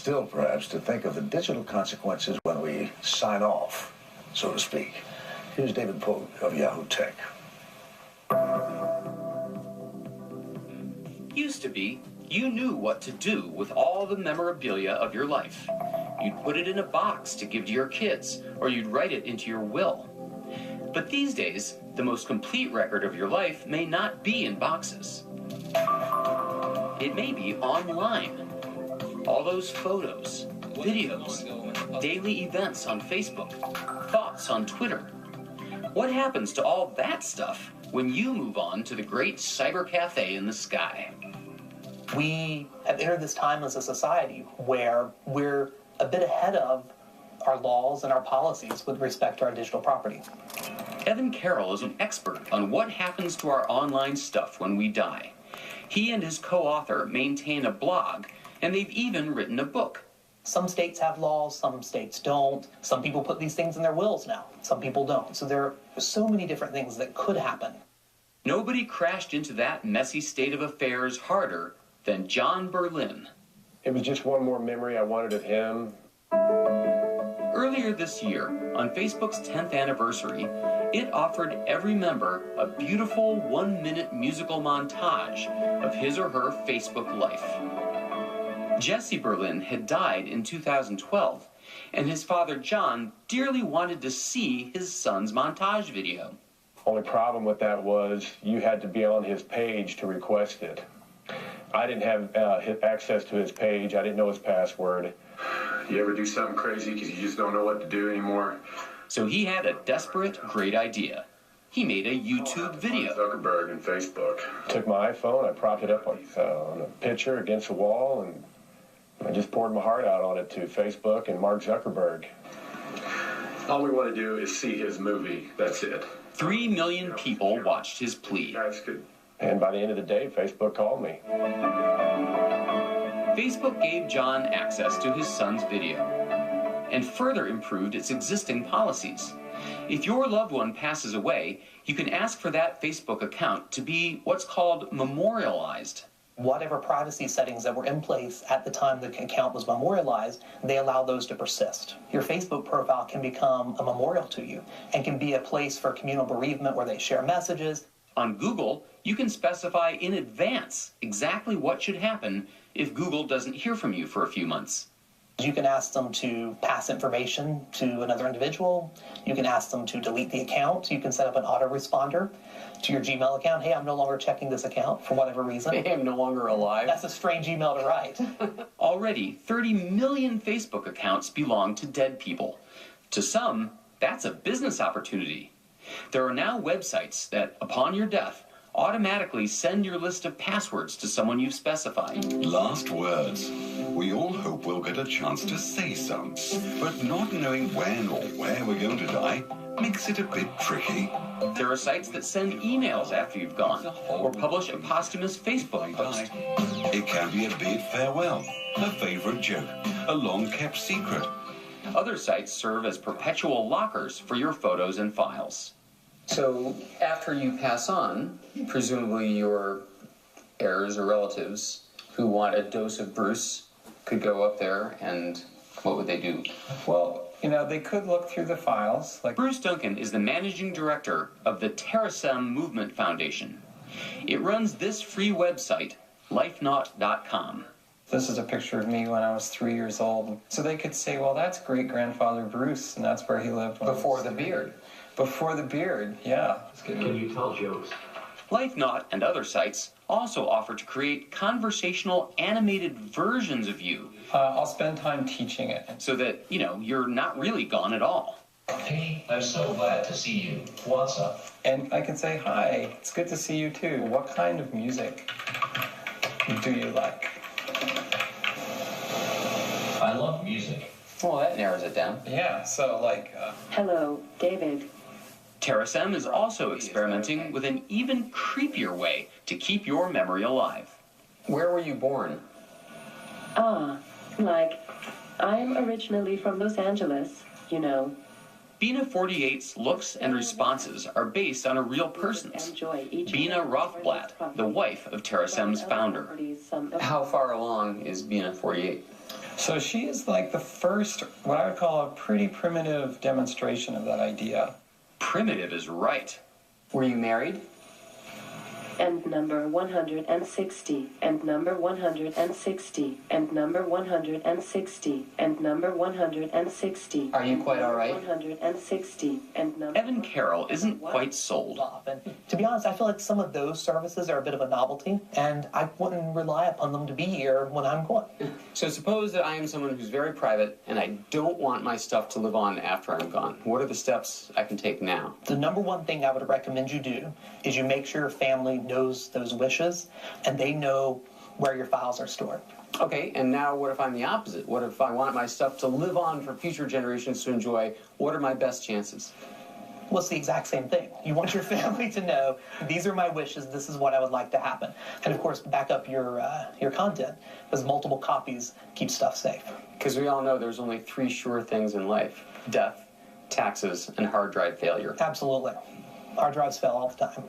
still, perhaps, to think of the digital consequences when we sign off, so to speak. Here's David Poe of Yahoo Tech. Used to be, you knew what to do with all the memorabilia of your life. You'd put it in a box to give to your kids, or you'd write it into your will. But these days, the most complete record of your life may not be in boxes. It may be online. All those photos, videos, daily events on Facebook, thoughts on Twitter. What happens to all that stuff when you move on to the great cyber cafe in the sky? We have entered this time as a society where we're a bit ahead of our laws and our policies with respect to our digital property. Evan Carroll is an expert on what happens to our online stuff when we die. He and his co-author maintain a blog, and they've even written a book. Some states have laws, some states don't. Some people put these things in their wills now, some people don't. So there are so many different things that could happen. Nobody crashed into that messy state of affairs harder than John Berlin. It was just one more memory I wanted of him. Earlier this year, on Facebook's 10th anniversary, it offered every member a beautiful 1-minute musical montage of his or her Facebook life. Jesse Berlin had died in 2012, and his father John dearly wanted to see his son's montage video. Only problem with that was you had to be on his page to request it. I didn't have access to his page. I didn't know his password. You ever do something crazy because you just don't know what to do anymore? So he had a desperate, great idea. He made a YouTube video. Zuckerberg and Facebook. Took my iPhone, I propped it up on a picture against the wall, and I just poured my heart out on it to Facebook and Mark Zuckerberg. All we want to do is see his movie. That's it. 3 million people watched his plea. And by the end of the day, Facebook called me. Facebook gave John access to his son's video and further improved its existing policies. If your loved one passes away, you can ask for that Facebook account to be what's called memorialized. Whatever privacy settings that were in place at the time the account was memorialized, they allow those to persist. Your Facebook profile can become a memorial to you and can be a place for communal bereavement where they share messages. On Google, you can specify in advance exactly what should happen if Google doesn't hear from you for a few months. You can ask them to pass information to another individual. You can ask them to delete the account. You can set up an autoresponder to your Gmail account. Hey, I'm no longer checking this account for whatever reason. Hey, I'm no longer alive. That's a strange email to write. Already, 30 million Facebook accounts belong to dead people. To some, that's a business opportunity. There are now websites that, upon your death, automatically send your list of passwords to someone you've specified. Last words. We all hope we'll get a chance to say some, but not knowing when or where we're going to die makes it a bit tricky. There are sites that send emails after you've gone, or publish a posthumous Facebook post. It can be a big farewell, a favorite joke, a long-kept secret. Other sites serve as perpetual lockers for your photos and files. So, after you pass on, presumably your heirs or relatives who want a dose of Bruce could go up there, and what would they do? Well, they could look through the files. Bruce Duncan is the managing director of the Terasem Movement Foundation. It runs this free website, lifenot.com. This is a picture of me when I was 3 years old. So they could say, well, that's great-grandfather Bruce, and that's where he lived. Before the beard. Before the beard, yeah. Can you tell jokes? LifeNot and other sites also offer to create conversational animated versions of you. I'll spend time teaching it. So that, you're not really gone at all. Hey, I'm so glad to see you. What's up? And I can say, hi, it's good to see you too. What kind of music do you like? I love music. Well, that narrows it down. Yeah, so Hello, David. Terasem is also experimenting with an even creepier way to keep your memory alive. Where were you born? I'm originally from Los Angeles, Bina 48's looks and responses are based on a real person's. Bina Rothblatt, the wife of Terasem's founder. How far along is Bina 48? So she is like the first, what I would call a pretty primitive demonstration of that idea. Primitive is right. Were you married? And number 160, and number 160, and number 160, and number 160. Are you quite all right? 160, and number... Evan Carroll isn't quite sold. And to be honest, I feel like some of those services are a bit of a novelty, and I wouldn't rely upon them to be here when I'm gone. So suppose that I am someone who's very private and I don't want my stuff to live on after I'm gone. What are the steps I can take now? The number one thing I would recommend you do is you make sure your family knows those wishes and they know where your files are stored. Okay, and now what if I'm the opposite? What if I want my stuff to live on for future generations to enjoy? What are my best chances? Well, it's the exact same thing. You want your family to know, these are my wishes, this is what I would like to happen. And of course, back up your content, because multiple copies keep stuff safe. Because we all know there's only 3 sure things in life: death, taxes, and hard drive failure. Absolutely. Hard drives fail all the time.